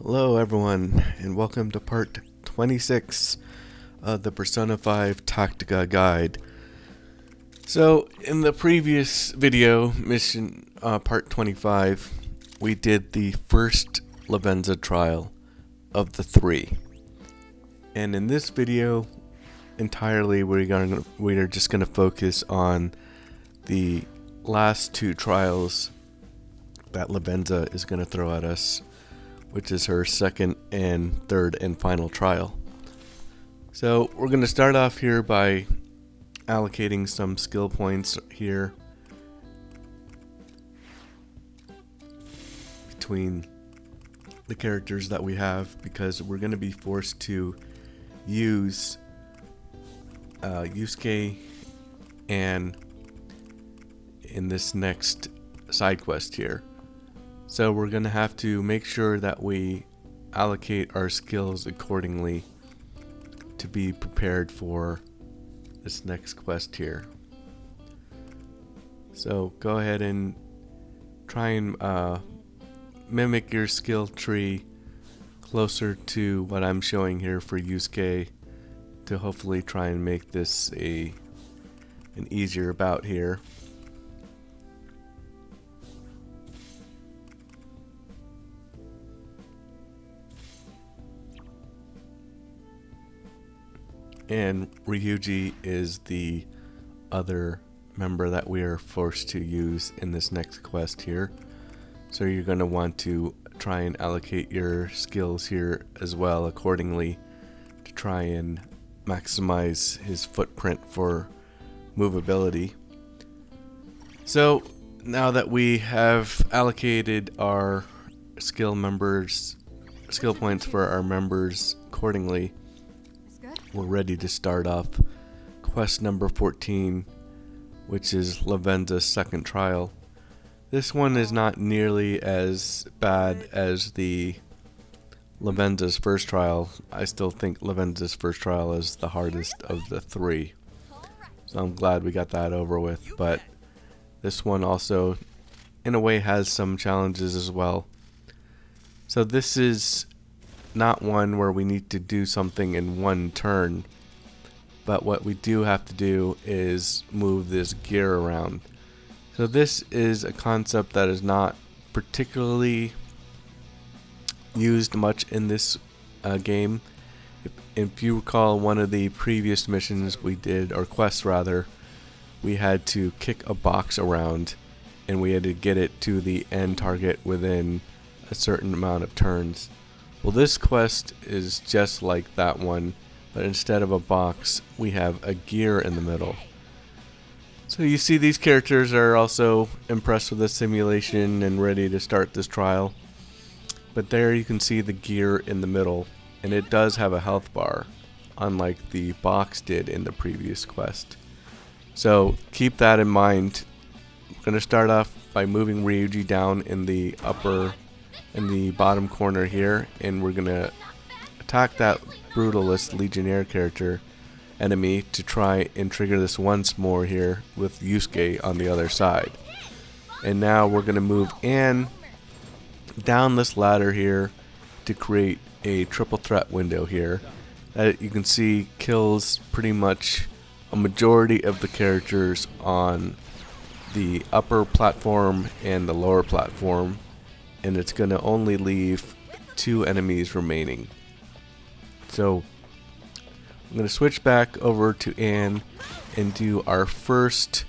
Hello everyone, and welcome to part 26 of the Persona 5 Tactica guide. So, in the previous video, mission part 25, we did the first Lavenza trial of the three. And in this video, entirely we're just gonna focus on the last two trials that Lavenza is gonna throw at us, which is her second and third and final trial. So we're going to start off here by allocating some skill points here between the characters that we have, because we're going to be forced to use Yusuke and in this next side quest here. So we're going to have to make sure that we allocate our skills accordingly to be prepared for this next quest here. So go ahead and try and mimic your skill tree closer to what I'm showing here for Yusuke to hopefully try and make this an easier bout here. And Ryuji is the other member that we are forced to use in this next quest here. So you're going to want to try and allocate your skills here as well accordingly to try and maximize his footprint for movability. So now that we have allocated our skill points for our members accordingly, we're ready to start off quest number 14, which is Lavenza's second trial. This one is not nearly as bad as the Lavenza's first trial. I still think Lavenza's first trial is the hardest of the three. So I'm glad we got that over with, but this one also in a way has some challenges as well. So this is not one where we need to do something in one turn, but what we do have to do is move this gear around. So this is a concept that is not particularly used much in this game. If you recall, one of the previous missions we did, or quests rather, we had to kick a box around and we had to get it to the end target within a certain amount of turns. Well, this quest is just like that one, but instead of a box, we have a gear in the middle. So you see these characters are also impressed with the simulation and ready to start this trial. But there you can see the gear in the middle, and it does have a health bar, unlike the box did in the previous quest. So keep that in mind. We're going to start off by moving Ryuji down in the bottom corner here, and we're gonna attack that brutalist legionnaire enemy to try and trigger this once more here with Yusuke on the other side. And now we're gonna move Anne down this ladder here to create a triple threat window here that you can see kills pretty much a majority of the characters on the upper platform and the lower platform, and it's going to only leave 2 enemies remaining. So I'm going to switch back over to Anne and do our first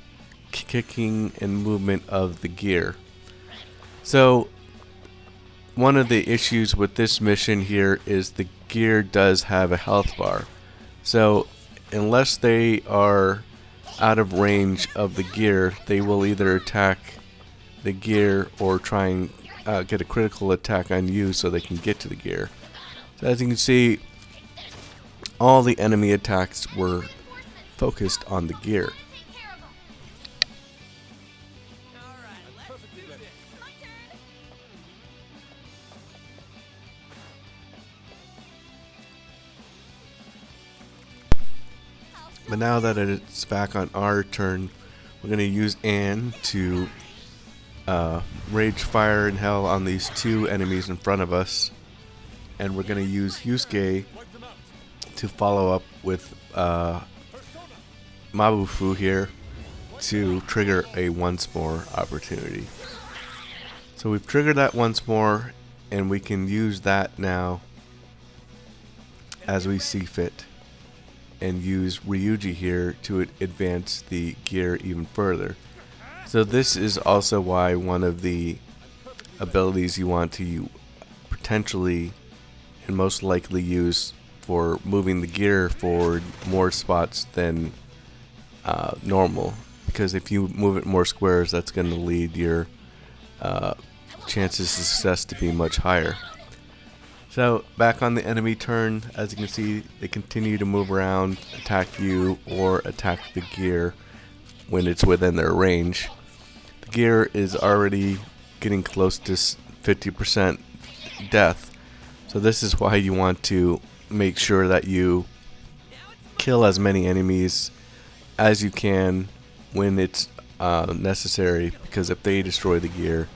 kicking and movement of the gear. So one of the issues with this mission here is the gear does have a health bar. So unless they are out of range of the gear, they will either attack the gear or try and get a critical attack on you so they can get to the gear. So as you can see, all the enemy attacks were focused on the gear. But now that it's back on our turn, we're going to use Anne to rage fire in hell on these 2 enemies in front of us. and we're going to use Yusuke to follow up with Mabufu here to trigger a once more opportunity. So we've triggered that once more, and we can use that now as we see fit, and use Ryuji here to advance the gear even further. So this is also why one of the abilities you want to potentially and most likely use for moving the gear forward more spots than normal, because if you move it more squares, that's going to lead your chances of success to be much higher. So back on the enemy turn, as you can see, they continue to move around, attack you, or attack the gear when it's within their range. The gear is already getting close to 50% death, so this is why you want to make sure that you kill as many enemies as you can when it's necessary, because if they destroy the gear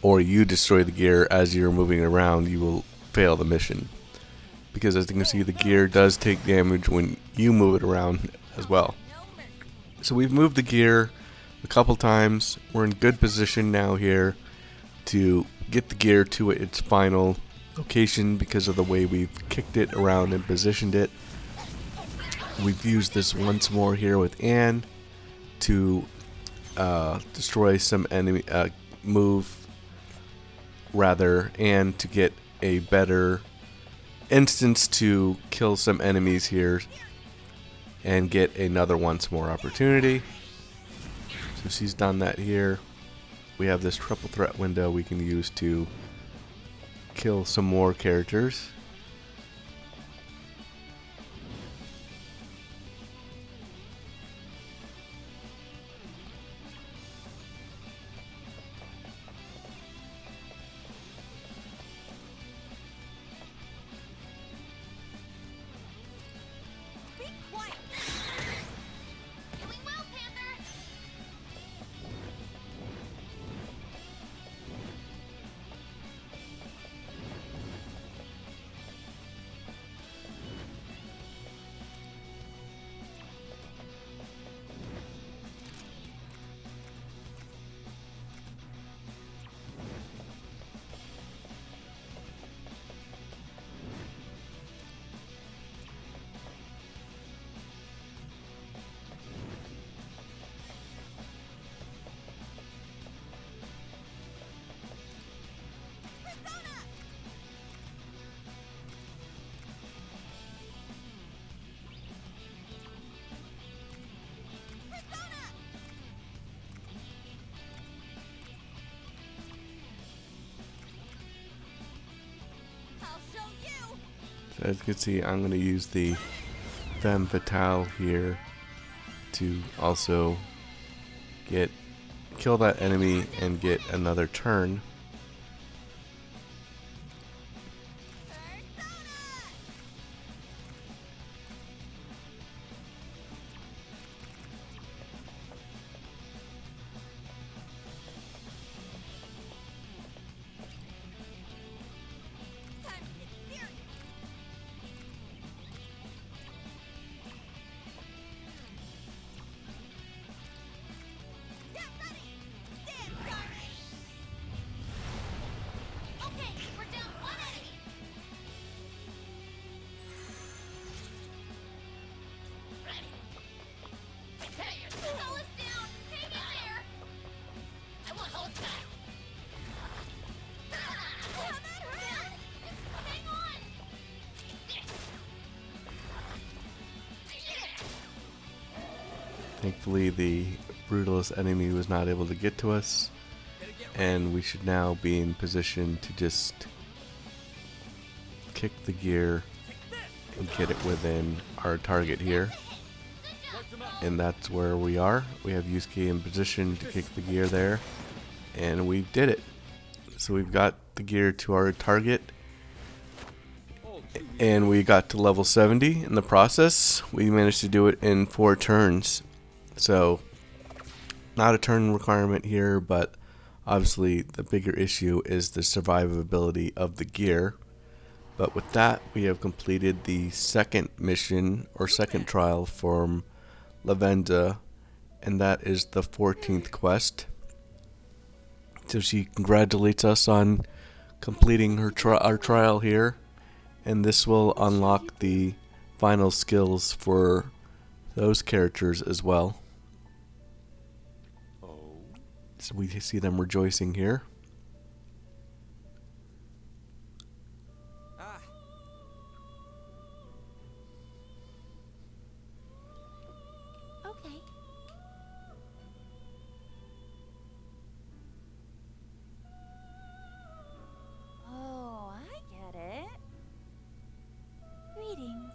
or you destroy the gear as you're moving around, you will fail the mission, because as you can see, the gear does take damage when you move it around as well. So we've moved the gear a couple times. We're in good position now here to get the gear to its final location because of the way we've kicked it around and positioned it. We've used this once more here with Anne to destroy some enemy, and to get a better instance to kill some enemies here and get another once more opportunity. So she's done that here. We have this triple threat window we can use to kill some more characters. So as you can see, I'm going to use the Femme Fatale here to also kill that enemy and get another turn. Thankfully, the brutalist enemy was not able to get to us, and we should now be in position to just kick the gear and get it within our target here. And that's where we are. We have Yusuke in position to kick the gear there, and we did it. So we've got the gear to our target, and we got to level 70 in the process. We managed to do it in 4 turns. So, not a turn requirement here, but obviously the bigger issue is the survivability of the gear. But with that, we have completed the second mission or second trial from Lavenza, and that is the 14th quest. So she congratulates us on completing our trial here, and this will unlock the final skills for those characters as well. So we see them rejoicing here. Okay. Oh, I get it. Greetings.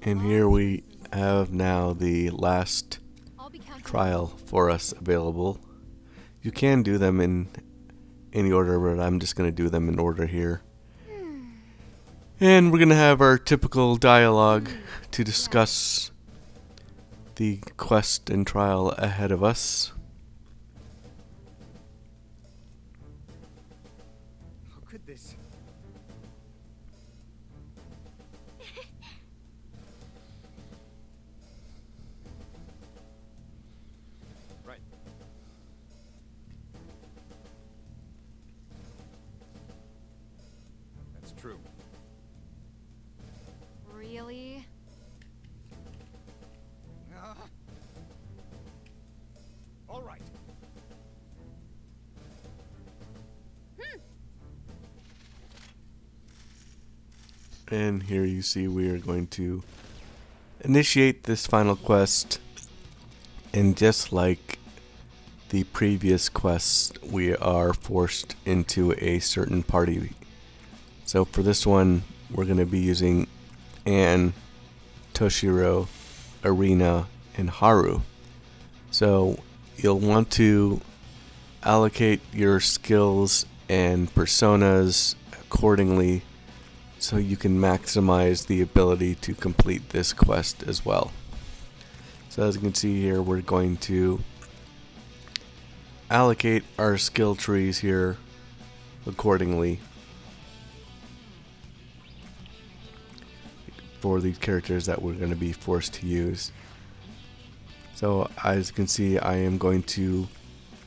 And here we have now the last trial for us available. You can do them in any order, but I'm just going to do them in order here. And we're going to have our typical dialogue to discuss the quest and trial ahead of us. How could this? Right. That's true. Really? All right. And here you see we are going to initiate this final quest, and just like the previous quests, we are forced into a certain party. So for this one, we're going to be using Anne, Toshiro, Arena, and Haru. So you'll want to allocate your skills and personas accordingly, so you can maximize the ability to complete this quest as well. So as you can see here, we're going to allocate our skill trees here accordingly for the characters that we're going to be forced to use. So as you can see, I am going to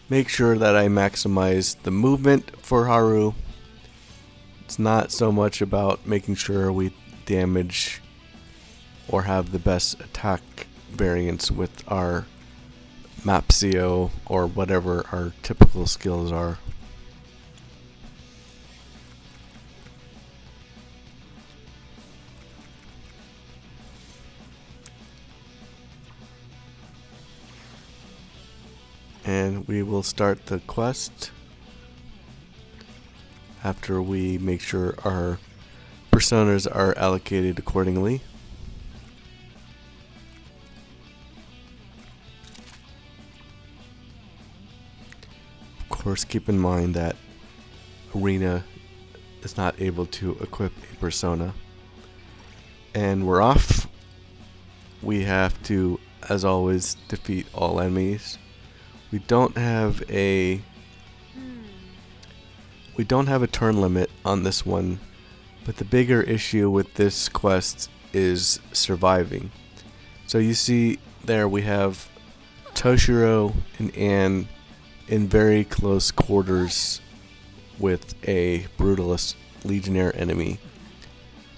make sure that I maximize the movement for Haru. It's not so much about making sure we damage or have the best attack variance with our Mapsio or whatever our typical skills are. And we will start the quest after we make sure our personas are allocated accordingly. Of course, keep in mind that Arena is not able to equip a persona. And we're off. We have to, as always, defeat all enemies. We don't have a turn limit on this one, but the bigger issue with this quest is surviving. So you see there we have Toshiro and Anne in very close quarters with a brutalist legionnaire enemy.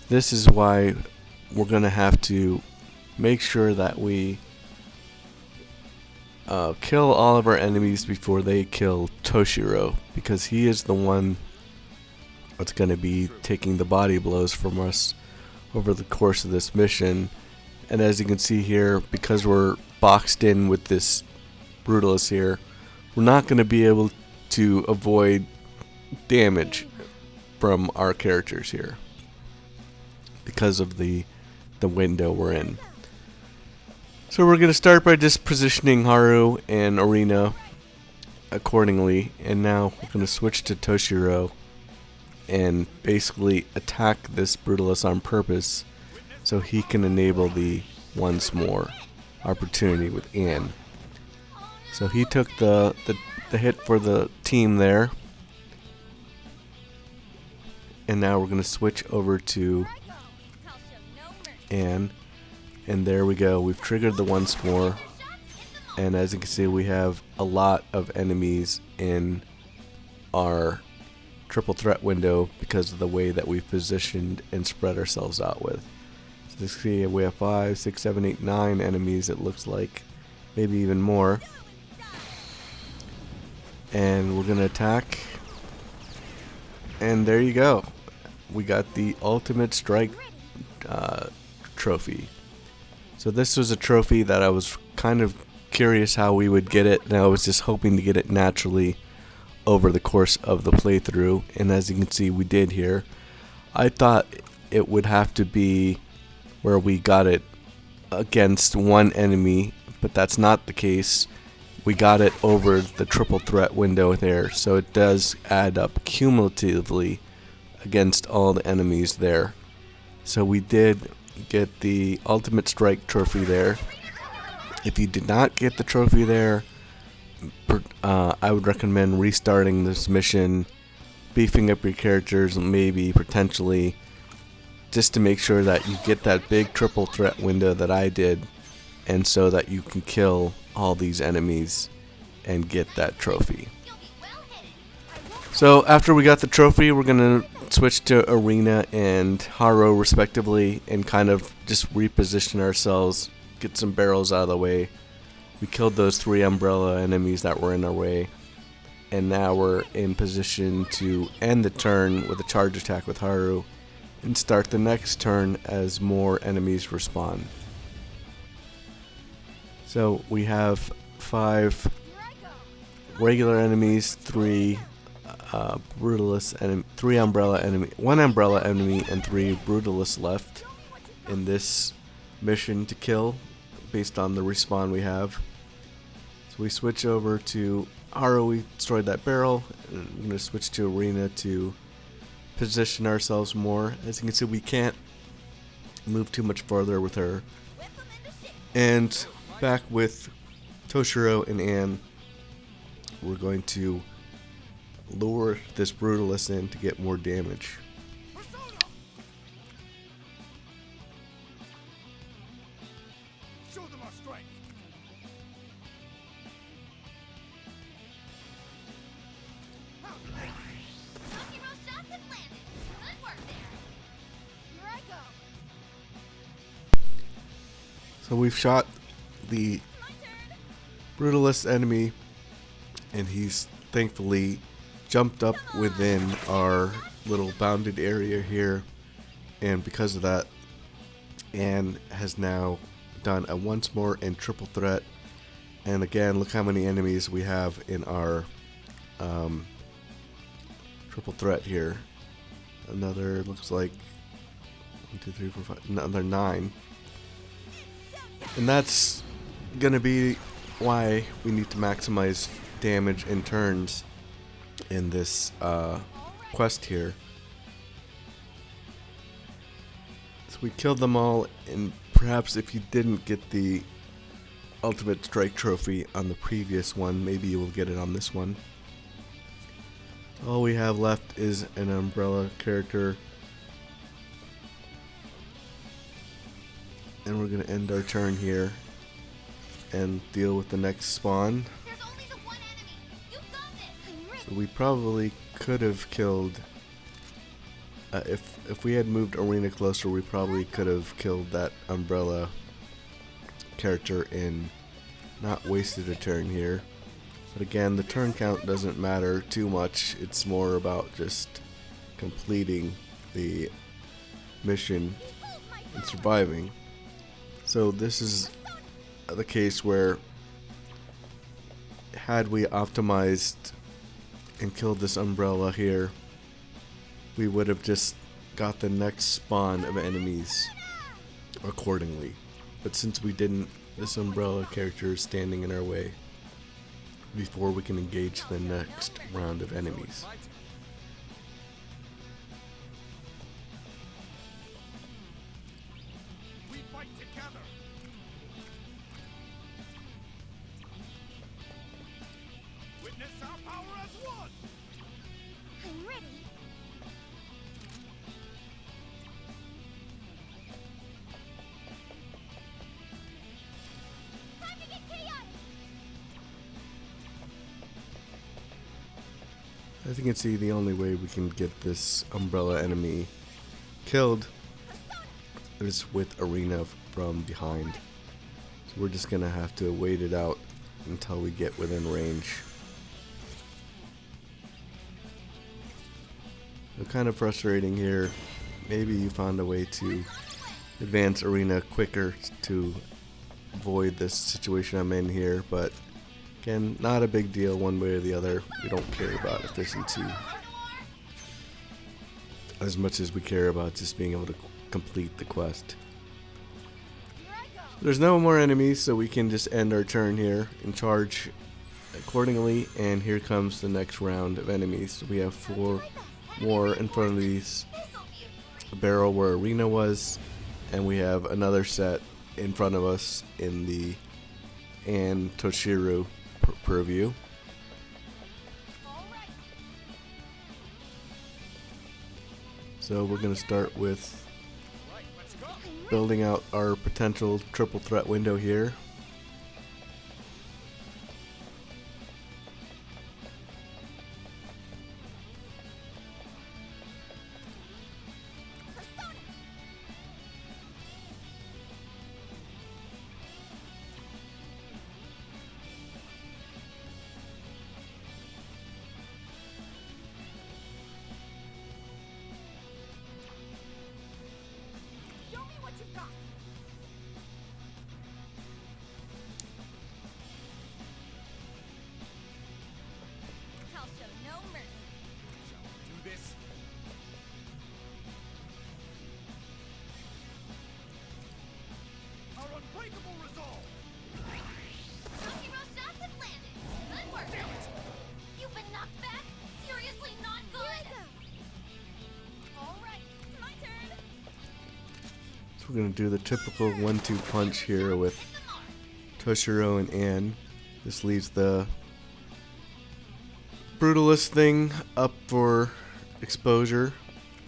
This is why we're going to have to make sure that we kill all of our enemies before they kill Toshiro, because he is the one that's going to be taking the body blows from us over the course of this mission. And as you can see here, because we're boxed in with this brutalist here, we're not going to be able to avoid damage from our characters here because of the the window we're in. So we're going to start by just positioning Haru and Arena accordingly, and now we're going to switch to Toshiro and basically attack this Brutalist on purpose so he can enable the once more opportunity with Anne. So he took the hit for the team there, and now we're going to switch over to Anne, and there we go. We've triggered the once more, and as you can see, we have a lot of enemies in our triple threat window because of the way that we've positioned and spread ourselves out with. So you see we have 5, 6, 7, 8, 9 enemies, it looks like, maybe even more. And we're gonna attack, and there you go. We got the Ultimate Strike trophy. So this was a trophy that I was kind of curious how we would get it, and I was just hoping to get it naturally over the course of the playthrough, and as you can see we did here. I thought it would have to be where we got it against one enemy, but that's not the case. We got it over the triple threat window there, so it does add up cumulatively against all the enemies there. So we did get the Ultimate Strike trophy there. If you did not get the trophy there, I would recommend restarting this mission, beefing up your characters, and maybe potentially just to make sure that you get that big triple threat window that I did, and so that you can kill all these enemies and get that trophy. So after we got the trophy, we're gonna switch to Arena and Haru respectively and kind of just reposition ourselves, get some barrels out of the way. We killed those 3 umbrella enemies that were in our way, and now we're in position to end the turn with a charge attack with Haru and start the next turn as more enemies respawn. So we have 5 regular enemies, 3 brutalist enemy, 3 umbrella enemy, 1 umbrella enemy, and 3 brutalists left in this mission to kill based on the respawn we have. So we switch over to Haru. We destroyed that barrel, and we're going to switch to Arena to position ourselves more. As you can see, we can't move too much farther with her. And back with Toshiro and Anne, we're going to lure this brutalist in to get more damage. Show them our strength. Here I go. So we've shot the brutalist enemy, and he's thankfully jumped up within our little bounded area here, and because of that, Anne has now done a once more and triple threat. And again, look how many enemies we have in our triple threat here. Another, looks like 1, 2, 3, 4, 5, another 9. And that's gonna be why we need to maximize damage and turns in this quest here. So we killed them all, and perhaps if you didn't get the Ultimate Strike trophy on the previous one, maybe you will get it on this one. All we have left is an umbrella character, and we're gonna end our turn here and deal with the next spawn. There's only the one enemy. You got this. I'm ready. So we probably could have killed, if we had moved Arena closer, we probably could have killed that umbrella character and not wasted a turn here. But again, the turn count doesn't matter too much. It's more about just completing the mission and surviving. So this is the case where, had we optimized and killed this umbrella here, we would have just got the next spawn of enemies accordingly. But since we didn't, this umbrella character is standing in our way before we can engage the next round of enemies. We fight together. Witness our power as one. I'm ready. Time to get chaotic. As you can see, the only way we can get this umbrella enemy killed is with Arena from behind. So we're just gonna have to wait it out until we get within range. So kind of frustrating here. Maybe you found a way to advance Arena quicker to avoid this situation I'm in here, but again, not a big deal one way or the other. We don't care about efficiency as much as we care about just being able to complete the quest. There's no more enemies, so we can just end our turn here and charge accordingly, and here comes the next round of enemies. We have 4 more in front of these barrel where Arena was, and we have another set in front of us in the and Toshiru purview. So we're going to start with Right, let's go. building out our potential triple threat window here. Show me what you got. I'll show no mercy. Shall we do this? Our unbreakable resolve. Hero shots have landed. Good work. Damn it! You've been knocked back. Seriously not good. All right, my turn. So we're going to do the typical 1-2 punch here with Toshiro and Ann. This leaves the brutalist thing up for exposure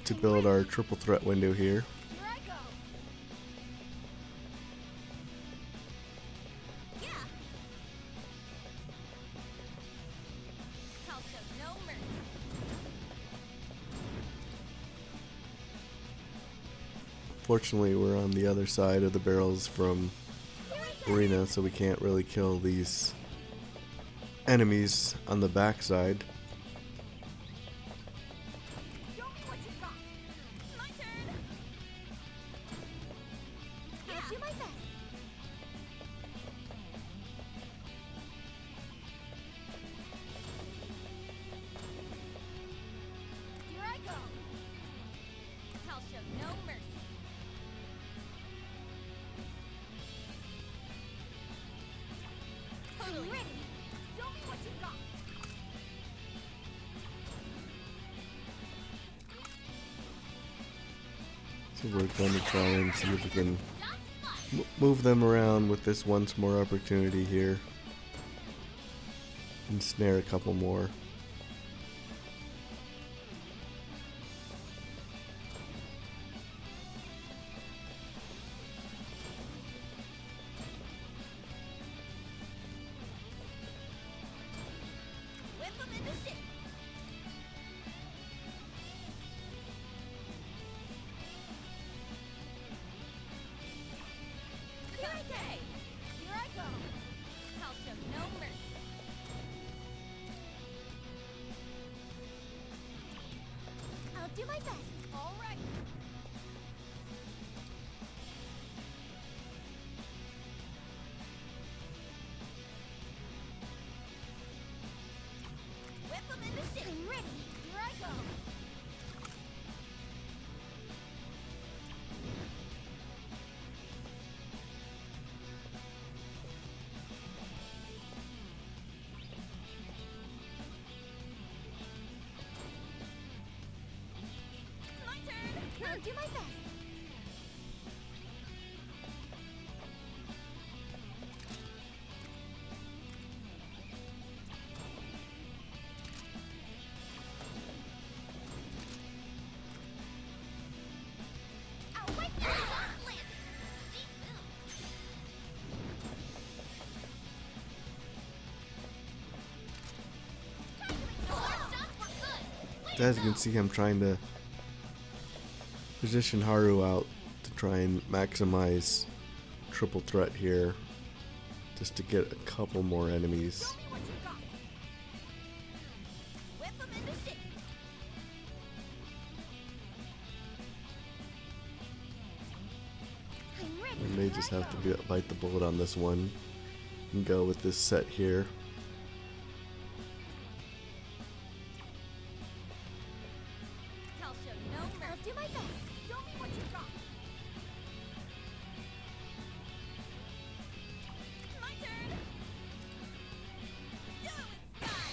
to build our triple threat window here. Here I go. Yeah. I'll show no mercy. Fortunately, we're on the other side of the barrels from Here I go. Arena, so we can't really kill these enemies on the backside. Show me what you got. My turn. Yeah. I'll do my best. Here I go. I'll show no mercy. Totally ready. Show me what you got. So we're going to try and see if we can move them around with this once more opportunity here. And snare a couple more. Whip 'em into shape. Here I go. Here I go. I'll show no mercy. I'll do my best. All right. Whip 'em into shape. I'm ready. Here I go. I'll do my best. I'll wait for you. Sweet move. Time to make some more stuff for good. As you can see, I'm trying to position Haru out to try and maximize triple threat here, just to get a couple more enemies. Show me what you got. Whip 'em into shape. I'm ready. I may just have to bite the bullet on this one and go with this set here. I'll show no mercy. I'll do my best. Show me what you got. My turn. Do it, style.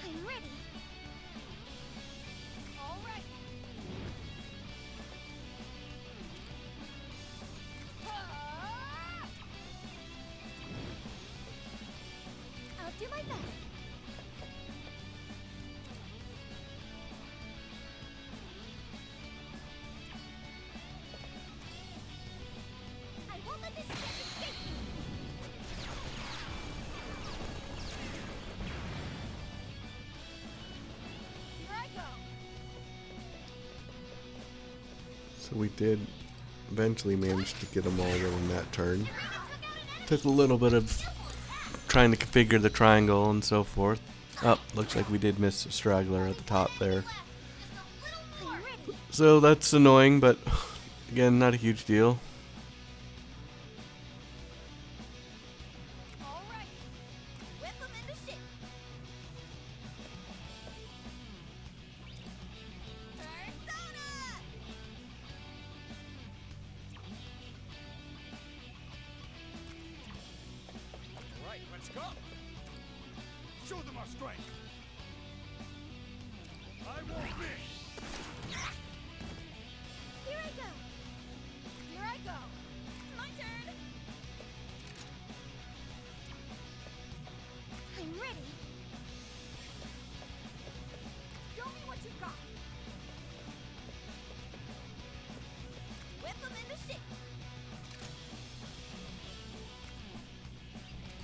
I'm ready. All right. Ah! I'll do my best. I won't let this chance escape me. Here I go. So we did eventually manage to get them all within that turn. Took a little bit of trying to configure the triangle and so forth. Oh, looks like we did miss a straggler at the top there. I'm ready. So that's annoying, but again, not a huge deal. All right. Whip 'em into shape. Persona! All right, let's go. Show them our strength. I won't miss. Here I go. Here I go. My turn. I'm ready. Show me what you got. Whip 'em into shape.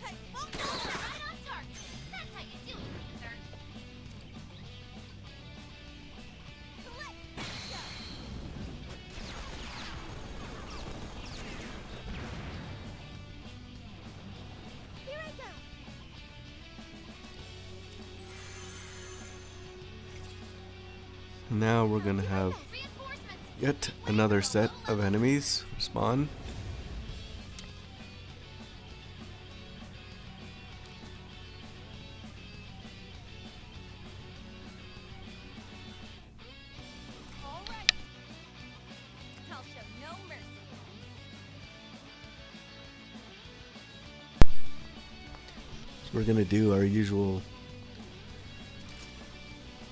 Hey, oh, right on target. That's how you do it, sir. Let's go. Here I go. Now we're gonna have Reinforcements. yet another set of enemies spawn. All right. I'll show no mercy. So we're gonna do our usual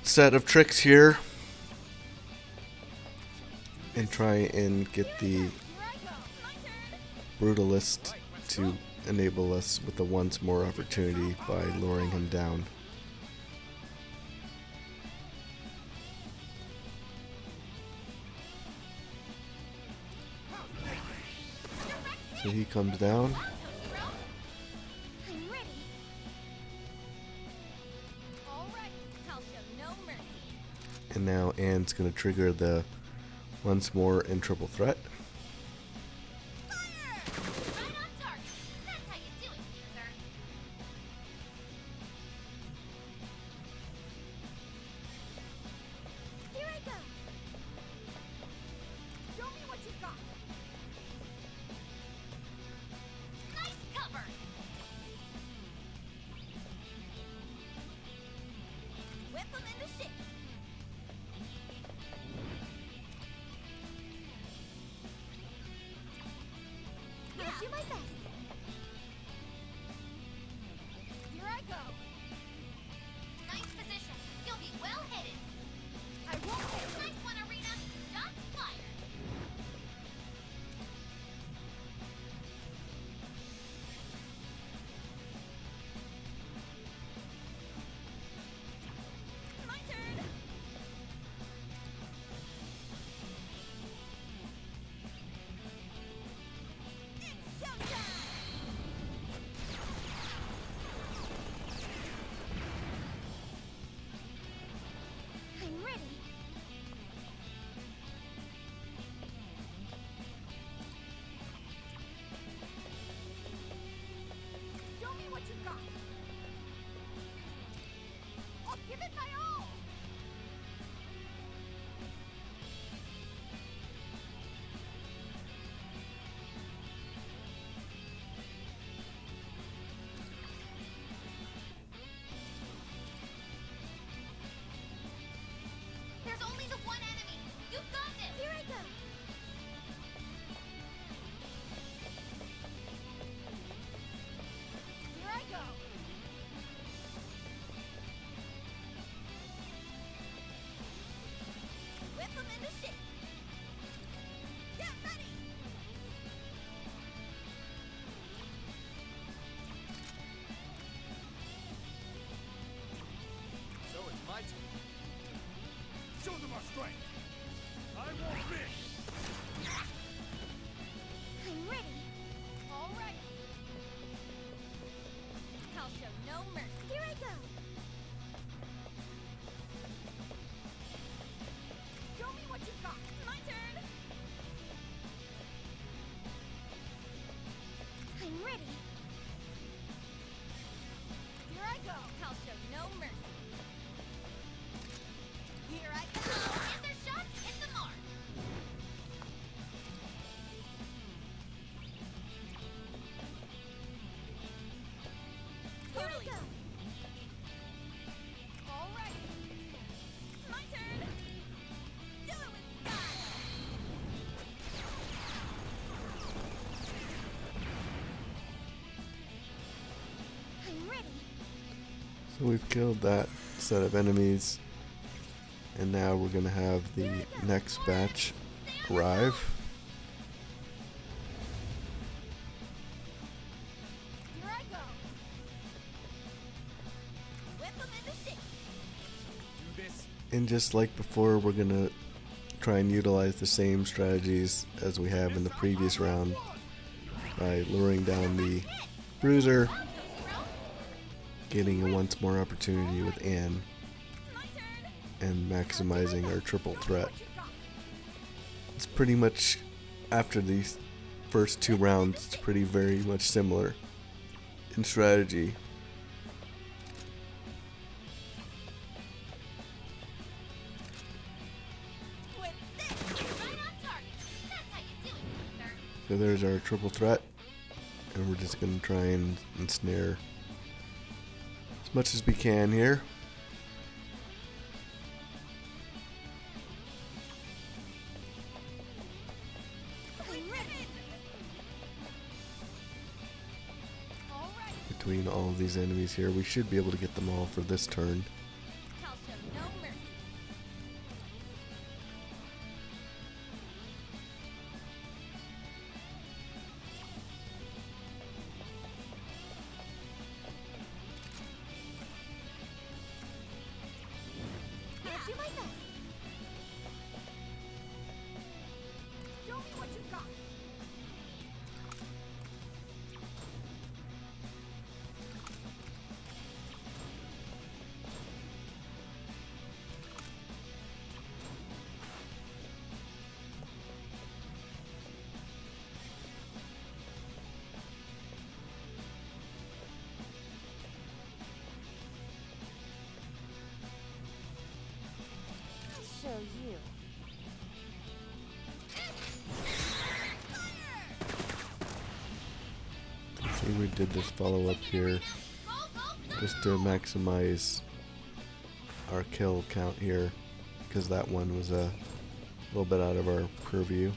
set of tricks here and try and get the Here I go. My turn. brutalist to enable us with a once more opportunity by luring him down. So he comes down, I'm ready. All right. I'll show no mercy. and now Anne's gonna trigger the once more and triple threat. Fire! Right on target. That's how you do it, sir. Here I go. Show me what you got. Nice cover. Whip 'em into shape. I'll do my best. Here I go. it my all! There's only the one enemy! You've got this! Here I go! Here I go! Whip them into shape! Get ready! So it's my turn. Show them our strength. I won't miss. I'm ready. All right. I'll show no mercy. Here I go. Show me what you've got. My turn. I'm ready. Here I go. I'll show no mercy. Here I go. Hit their shots, hit the mark. Totally. Here I go. All right. My turn. Do it with style. I'm ready. So we've killed that set of enemies, and now we're gonna have the next batch arrive. Here I go. Whip them into shape. Do this. And just like before, we're gonna try and utilize the same strategies as we have in the previous round by luring down the bruiser, getting a once more opportunity with Anne, My turn. and maximizing our triple threat. What you got? It's pretty much, after these first two rounds, it's pretty very much similar in strategy. With this. Right on target. That's how you do it, partner. So there's our triple threat, and we're just gonna try and ensnare as much as we can here. I'm ready. All right. Between all of these enemies here, we should be able to get them all for this turn. I'll show no mercy. I'll do my best. Show me what you got. I'll show you. See, we did this follow up here just to maximize our kill count here, because that one was a little bit out of our purview.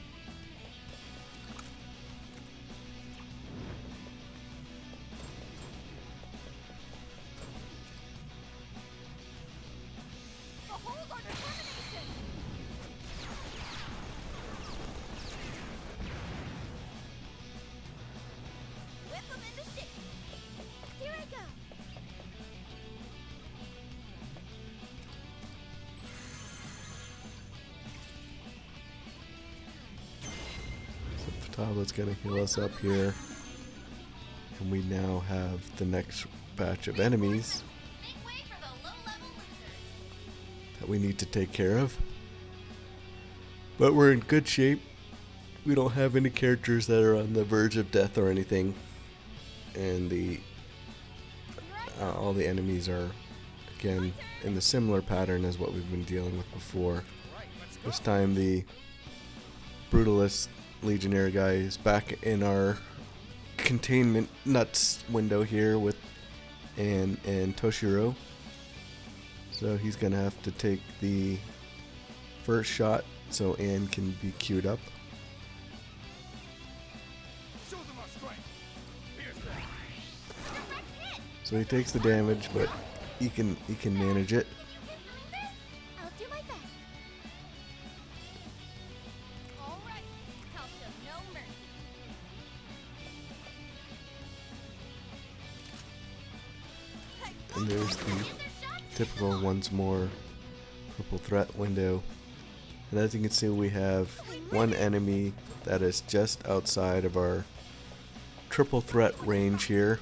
The hold on determination. Whip them into shape. Here I go. So Fataba's gonna heal us up here, and we now have the next batch of enemies Make way for the low-level losers. that we need to take care of. But we're in good shape. We don't have any characters that are on the verge of death or anything, and the Here I all the enemies are again in the similar pattern as what we've been dealing with before. This time the Brutalist Legionnaire guy is back in our containment nuts window here with Ann and Toshiro. So he's gonna have to take the first shot so Ann can be queued up. Show them our strength. Here's that. Direct hit. So he takes the damage, but he can manage it. I'll do my best. All right. I'll show no mercy. And there's the typical once more triple threat window. And as you can see, we have one enemy that is just outside of our triple threat range here.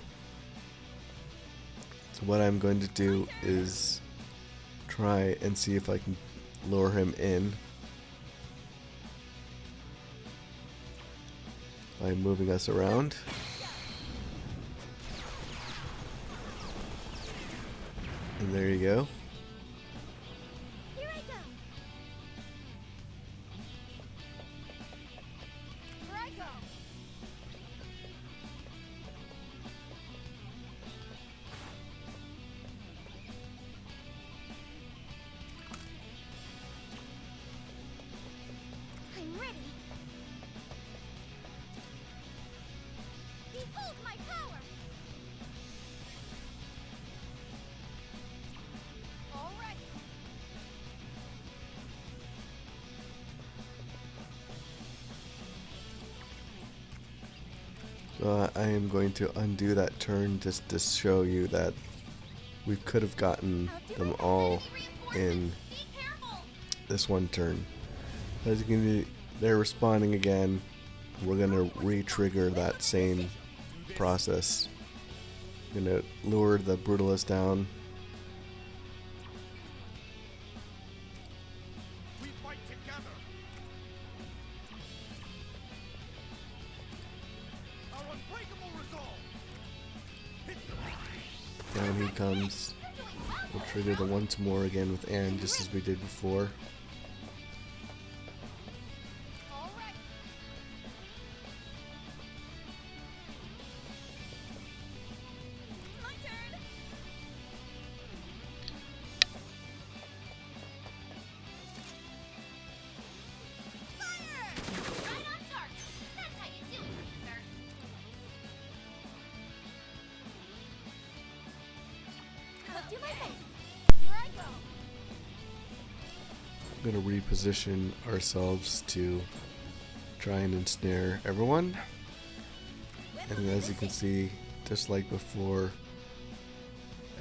So what I'm going to do is try and see if I can lure him in by moving us around. And there you go. Here I go. Here I go. I'm ready. Behold my power. All right. So I am going to undo that turn just to show you that we could have gotten them all in Be careful. this one turn. As you can see, they're respawning again. We're gonna re-trigger that same process. Gonna lure the Brutalist down. We fight together. Our unbreakable resolve. Hit them. Down he comes. We'll trigger the once more again with Ann, just as we did before. All right. My turn. Fire! Right on target. That's how you do it, sir. I'll do my best. Here I go. We're gonna reposition ourselves to try and ensnare everyone. And as you can see, just like before,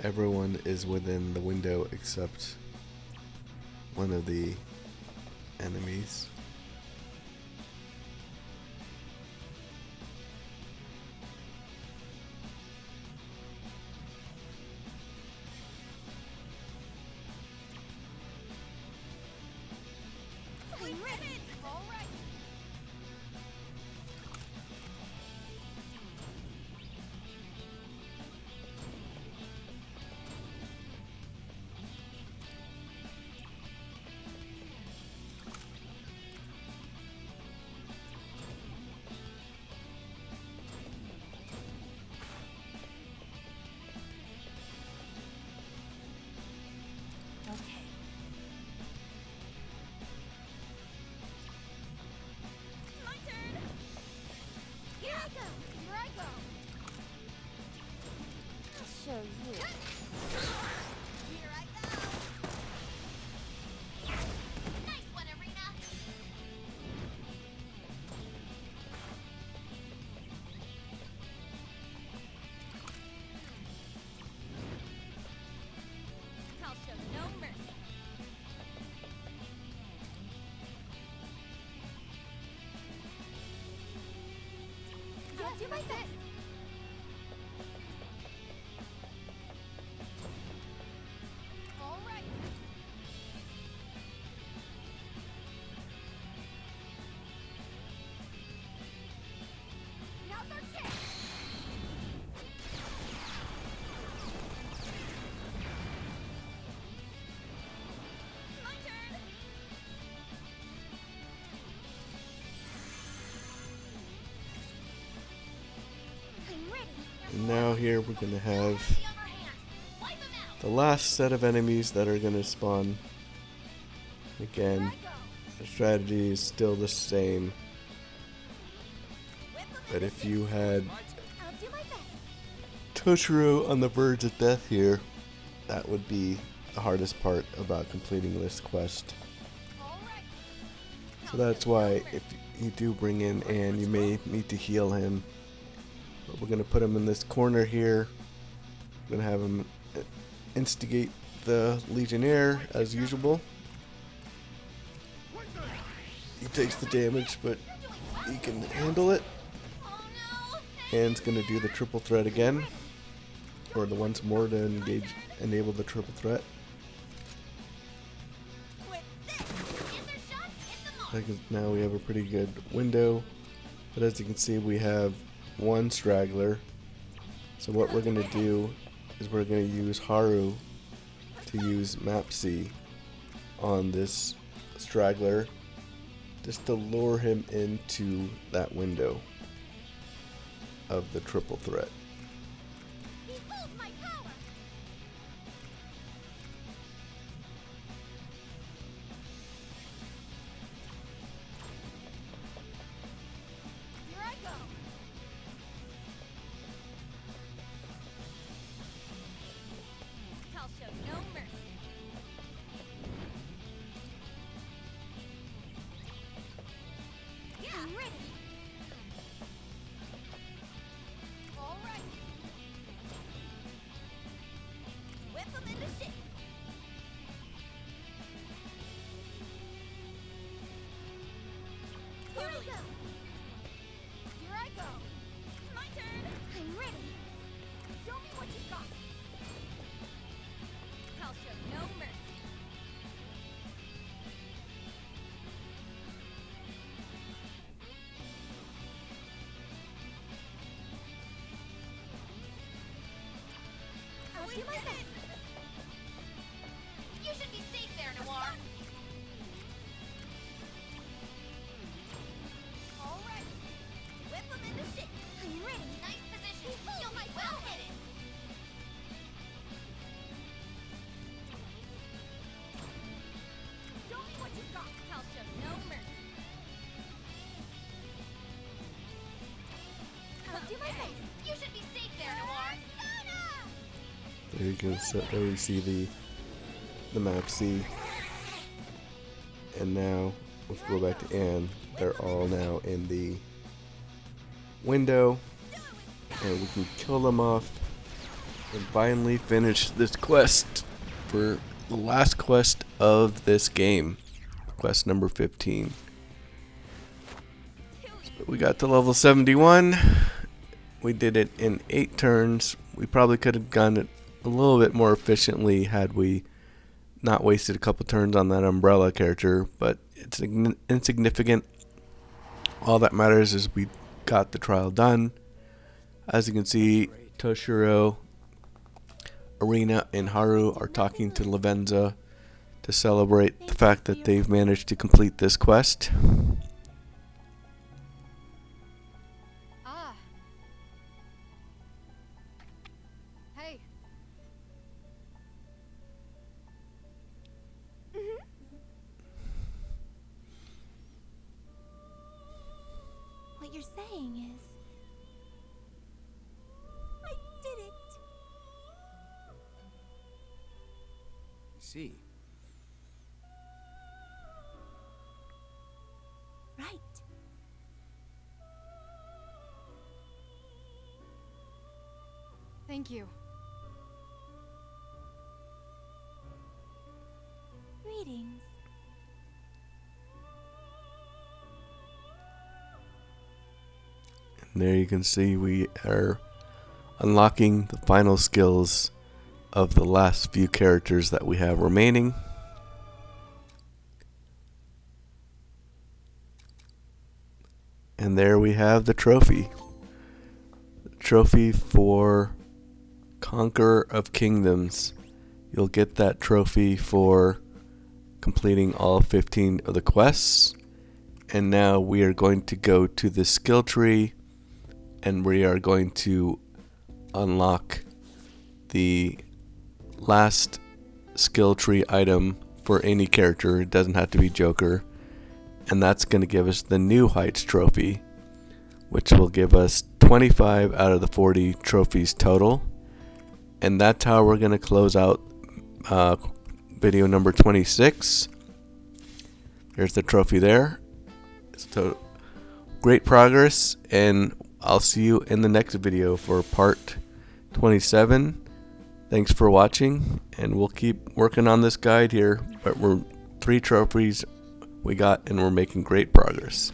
everyone is within the window except one of the enemies. I'm ready. All right. Okay. My turn. Here I go. Here I go. I'll show you. Here I go. Nice one, Arena. I'll show no mercy. I'll do my best. All right. Now's our chance. And now here we're going to have The upper hand. Wipe him out. the last set of enemies that are going to spawn. Again, the strategy is still the same. But if you had I'll do my best. Toshiro on the verge of death here, that would be the hardest part about completing this quest. All right. So that's why if you do bring in Anne, you may need to heal him. But we're going to put him in this corner here. We're going to have him instigate the Legionnaire as usual. He takes the damage, but he can handle it. Oh no. Anne's going to do the triple threat again. Or the once more to enable the triple threat. With this. Answer shot, hit the mark. I think now we have a pretty good window, but as you can see we have one straggler. So what we're going to do is we're going to use Haru to use map C on this straggler just to lure him into that window of the triple threat. Behold my power. Here I go. I'll show no mercy. Yeah, I'm ready. All right. Whip 'em into shape. Here we go. Here I go. My turn. I'm ready. Show me what you got. I'll show no mercy. I'll do my best. You should be safe there, Noir. All right. Whip 'em into shape. I'm ready. Nice position. You'll might well hit it. Show me what you got. I'll show no mercy. I'll do my best. You should be safe there, Noir. There you go. So there you see the map C. And now let's go back to Anne. They're all now in the window, and we can kill them off and finally finish this quest for the last quest of this game, quest number 15. So we got to level 71. We did it in 8 turns. We probably could have done it a little bit more efficiently had we not wasted a couple turns on that umbrella character, but it's insignificant. All that matters is we got the trial done. As you can see, Toshiro, Arena, and Haru are talking to Lavenza to celebrate the fact that they've managed to complete this quest. Ah. Hey. What you're saying is, I did it. See. Right. Thank you. Greetings. And there you can see we are unlocking the final skills of the last few characters that we have remaining. And there we have the trophy. The trophy for Conqueror of Kingdoms. You'll get that trophy for completing all 15 of the quests. And now we are going to go to the skill tree, and we are going to unlock the last skill tree item for any character. It doesn't have to be Joker. And that's going to give us the New Heights trophy, which will give us 25 out of the 40 trophies total. And that's how we're going to close out video number 26. There's the trophy there. So great progress, and I'll see you in the next video for part 27. Thanks for watching, and we'll keep working on this guide here. But we're 3 trophies we got, and we're making great progress.